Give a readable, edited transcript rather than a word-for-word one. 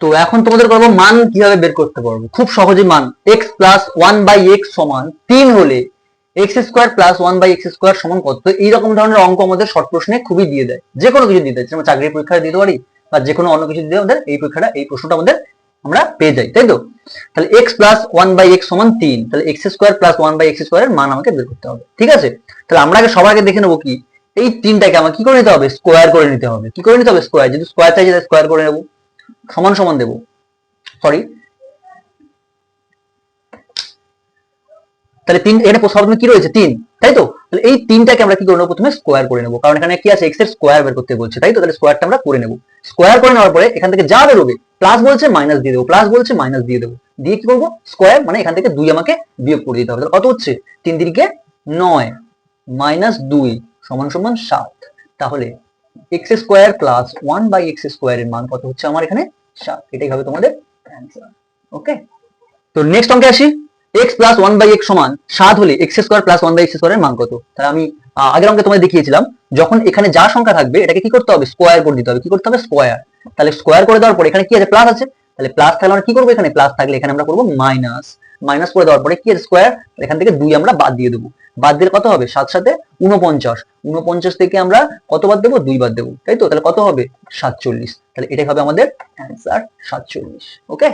তো এখন তোমাদের করবো মান কিভাবে বের করতে পারবো, খুব সহজে মান। X plus one by x সমান 3 হলে x square plus one by x square সমান কত, এইরকম ধরনের অঙ্ক আমাদের শর্ট প্রশ্নে খুবই দিয়ে দেয়, যে কোনো কিছু দিতে, যেমন চাকরির পরীক্ষা দিতে পারি বা যে কোনো অন্য কিছু দিতে আমাদের এই পরীক্ষাটা, এই প্রশ্নটা আমাদের আমরা পেয়ে যাই, তাই তো। তাহলে x plus one by x সমান 3, তাহলে x square plus one by x square এর মান আমাকে বের করতে হবে, ঠিক আছে। তাহলে আমরা আগে সবার আগে দেখে নেবো কি, এই 3টাকে আমার কি করে নিতে হবে, স্কোয়ার করে নিতে হবে। কি করে নিতে হবে, স্কোয়ার, যদি স্কোয়ার চাই তাহলে স্কোয়ার করে নেবো, সমান সমান দেবো, সরি। তাহলে 3, এটা প্রথমে কি রয়েছে 3, তাই তো। তাহলে এই 3টাকে আমরা কি করে নেবো, প্রথমে স্কোয়ার করে নেবো, কারণ এখানে কি আছে, এক্স এর স্কোয়ার বের করতে বলছে, তাই তো। তাহলে স্কোয়ারটা আমরা করে নেবো। স্কোয়ার করে নেওয়ার পরে এখান থেকে যা বেরোবে, প্লাস বলছে মাইনাস দিয়ে দেবো, প্লাস বলছে মাইনাস দিয়ে দেবো, দিয়ে কি করবো, স্কোয়ার মানে এখান থেকে 2 আমাকে বিয়োগ করে দিতে হবে। তাহলে কত হচ্ছে, 3 3 9 মাইনাস 2 সমান সমান 7। তাহলে x square plus one by x square এর মান কত হচ্ছে আমার এখানে, 7। এটাই হবে তোমাদের অ্যান্সার। ওকে, তো নেক্সট অঙ্কে আসি। x plus one by x সমান 7 হলে x square plus one by x square এর মান কত। তাহলে আমি আগের অঙ্কে তোমাদের দেখিয়েছিলাম, যখন এখানে যা সংখ্যা থাকবে এটাকে কি করতে হবে, স্কোয়ার করে দিতে হবে। কি করতে হবে, স্কোয়ার। তাহলে স্কোয়ার করে দেওয়ার পরে এখানে কি আছে, প্লাস আছে, তাহলে প্লাস থাকলে আমরা কি করবো, এখানে প্লাস থাকলে এখানে আমরা করবো মাইনাস। মাইনাস করে দেওয়ার পরে কি আছে, স্কোয়ার, এখান থেকে 2 আমরা বাদ দিয়ে দেবো। বাদ দিলে কত হবে, 7 সাথে 49, 49 থেকে আমরা কত বাদ দেবো, 2 বাদ দেবো, তাই তো। তাহলে কত হবে, 47। তাহলে এটাই হবে আমাদের অ্যান্সার, 47। ওকে।